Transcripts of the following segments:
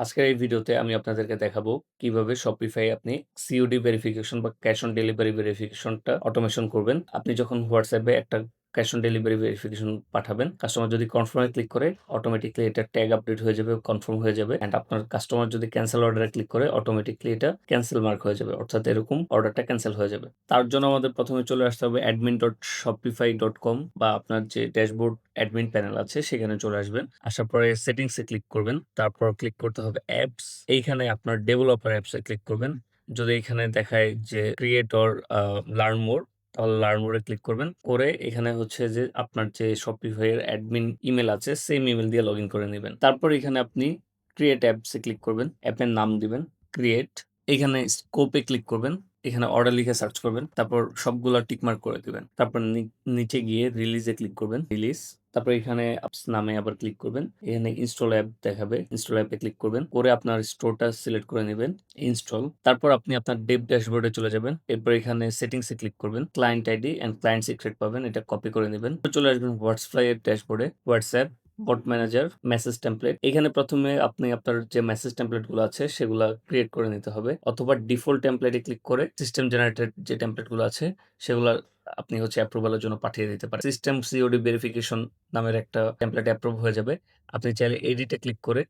আজকের এই ভিডিওতে আমি আপনাদেরকে দেখাবো কিভাবে Shopify আপনি COD ভেরিফিকেশন বা ক্যাশ অন ডেলিভারি ভেরিফিকেশনটা অটোমেশন করবেন। আপনি যখন WhatsApp এ একটা ক্যাশ অন ডেলিভারি ভেরিফিকেশন পাঠাবেন, কাস্টমার যদি কনফার্ম এ ক্লিক করে অটোমেটিক্যালি এটা ট্যাগ আপডেট হয়ে যাবে, কনফার্ম হয়ে যাবে। অ্যান্ড আপনার কাস্টমার যদি ক্যানসেল অর্ডারে ক্লিক করে অটোমেটিক্যালি এটা ক্যানসেল মার্ক হয়ে যাবে। অর্থাৎ এরকম অর্ডারটা ক্যানসেল হয়ে যাবে। তার জন্য আমাদের প্রথমে চলে আসতে হবে admin.shopify.com বা আপনার যে ড্যাশবোর্ড অ্যাডমিন প্যানেল আছে সেখানে চলে আসবেন। আসার পরে সেটিংস এ ক্লিক করবেন। তারপর ক্লিক করতে হবে অ্যাপস। এইখানে আপনার ডেভেলপার অ্যাপস এ ক্লিক করবেন। যদি এখানে দেখায় যে ক্রিয়েট অর লার্ন মোর, তাহলে লার্ন মোর এ ক্লিক করবেন। করে এখানে হচ্ছে যে আপনার যে Shopify এর অ্যাডমিন ইমেল আছে সেম ইমেল দিয়ে লগইন করে নেবেন। তারপর এখানে আপনি ক্রিয়েট অ্যাপস এ ক্লিক করবেন। অ্যাপের নাম দিবেন ক্রিয়েট। এখানে স্কোপে ক্লিক করবেন। এখানে অর্ডার লিখে সার্চ করবেন। তারপর সবগুলা টিকমার্ক করে দিবেন। তারপর নিচে গিয়ে রিলিজে ক্লিক করবেন। রিলিজ। তারপর এখানে অ্যাপস নামে আবার ক্লিক করবেন। এখানে ইনস্টল অ্যাপ দেখাবে। ইনস্টল অ্যাপে ক্লিক করবেন। করে আপনার স্টোরটা সিলেক্ট করে নেবেন। ইনস্টল। তারপর আপনি আপনার ডেভ ড্যাশবোর্ডে চলে যাবেন। এরপর এখানে সেটিংস এ ক্লিক করবেন। Client ID and client secret পাবেন। এটা কপি করে নেবেন। চলে আসবেন হোয়াটসঅ্যাপ এর ড্যাশবোর্ডে। হোয়াটসঅ্যাপ বট ম্যানেজার মেসেজ টেমপ্লেট। এখানে প্রথমে আপনি আপনার যে মেসেজ টেমপ্লেট গুলো আছে সেগুলা ক্রিয়েট করে নিতে হবে, অথবা ডিফল্ট টেমপ্লেটে ক্লিক করে সিস্টেম জেনারেটেড যে টেমপ্লেট গুলো আছে সেগুলা আপনি হচ্ছে অ্যাপ্রুভালের জন্য পাঠিয়ে দিতে পারেন। সিস্টেম সিওডি ভেরিফিকেশন নামের একটা টেমপ্লেট অ্যাপ্রুভ হয়ে যাবে। আপনি চাইলে এডিটে ক্লিক করে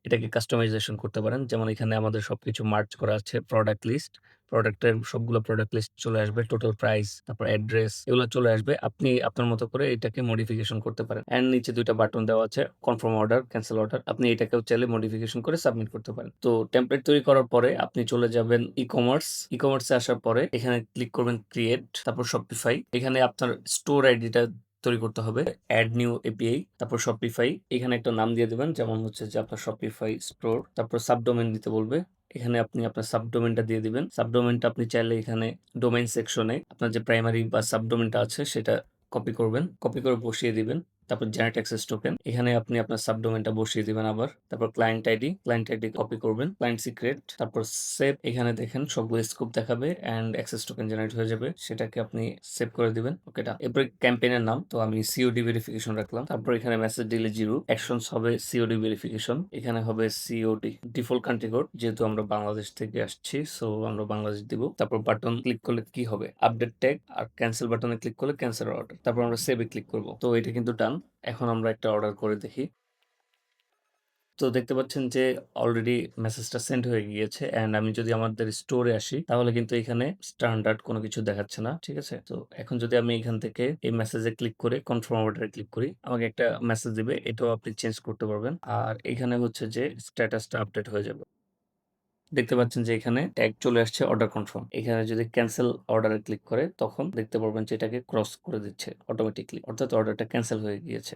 এটাকে কাস্টমাইজেশন করতে পারেন। যেমন এখানে আমাদের সবকিছু মার্জ করা আছে। প্রোডাক্ট লিস্ট, প্রোডাক্টের সবগুলো প্রোডাক্ট লিস্ট চলে আসবে। টোটাল প্রাইস, তারপর অ্যাড্রেস এগুলো চলে আসবে। আপনি আপনার মতো করে এটাকে মডিফিকেশন করতে পারেন। অ্যান্ড নিচে ২ টা বাটন দেওয়া আছে, কনফার্ম অর্ডার, ক্যানসেল অর্ডার। আপনি এটাকেও চাইলে মডিফিকেশন করে সাবমিট করতে পারেন। তো টেমপ্লেট তৈরি করার পরে আপনি চলে যাবেন ই-কমার্স। ই-কমার্সে আসার পরে এখানে ক্লিক করবেন ক্রিয়েট, তারপর Shopify। এখানে আপনার স্টোর আইডিটা তৈরি করতে হবে। অ্যাড নিউ এপিআই, তারপর Shopify। এখানে একটা নাম দিয়ে দিবেন, যেমন হচ্ছে যে আপনার Shopify স্টোর। তারপর সাবডোমেইন দিতে বলবে। এখানে আপনি আপনার সাবডোমেইনটা দিয়ে দিবেন। সাবডোমেইনটা আপনি চাইলে এখানে ডোমেইন সেকশনে আপনার যে প্রাইমারি বা সাবডোমেইনটা আছে সেটা কপি করবেন। কপি করে বসিয়ে দিবেন। তারপর জেনারেট অ্যাক্সেস টোকেন, এখানে আপনি আপনার সাবডোমেইনটা বসিয়ে দিবেন আবার। তারপর ক্লায়েন্ট আইডি কপি করবেন। ক্লায়েন্ট সিক্রেট, তারপর সেভ। এখানে দেখেন সবগুলো স্কোপ দেখাবে এন্ড অ্যাক্সেস টোকেন জেনারেট হয়ে যাবে। সেটাকে আপনি সেভ করে দিবেন। ওকে ডান। এরপর ক্যাম্পেইনের নাম তো আমি সিওডি ভেরিফিকেশন রাখলাম। তারপর এখানে মেসেজ দিলে 0, অ্যাকশনস হবে সিওডি ভেরিফিকেশন। এখানে হবে সিওডি ডিফল্ট কান্ট্রি কোড, যেহেতু আমরা বাংলাদেশ থেকে আসছি সো আমরা বাংলাদেশ দিব। তারপর বাটন ক্লিক করলে কি হবে, আপডেট ট্যাগ, আর ক্যান্সেল বাটনে ক্লিক করলে ক্যান্সেল অর্ডার। তারপর আমরা সেভে ক্লিক করব। তো এটা কিন্তু ডান। এখন আমরা একটা অর্ডার করে দেখি। তো দেখতে পাচ্ছেন যে অলরেডি মেসেজটা সেন্ড হয়ে গিয়েছে। অ্যান্ড আমি যদি আমাদের স্টোরে আসি তাহলে কিন্তু এখানে স্ট্যান্ডার্ড কোনো কিছু দেখাচ্ছে না। ঠিক আছে? তো এখন যদি আমি এখান থেকে এই মেসেজে ক্লিক করে কনফার্ম অর্ডারে ক্লিক করি, আমাকে একটা মেসেজ দিবে। এটাও আপনি চেঞ্জ করতে পারবেন। আর এখানে হচ্ছে যে স্ট্যাটাসটা আপডেট হয়ে যাবে। দেখতে পাচ্ছেন যে এখানে ট্যাগ চলে আসছে অর্ডার কনফার্ম। এখানে যদি ক্যান্সেল অর্ডারে ক্লিক করে তখন দেখতে পারবেন যে এটাকে ক্রস করে দিচ্ছে অটোমেটিকলি, অর্থাৎ অর্ডারটা ক্যান্সেল হয়ে গিয়েছে।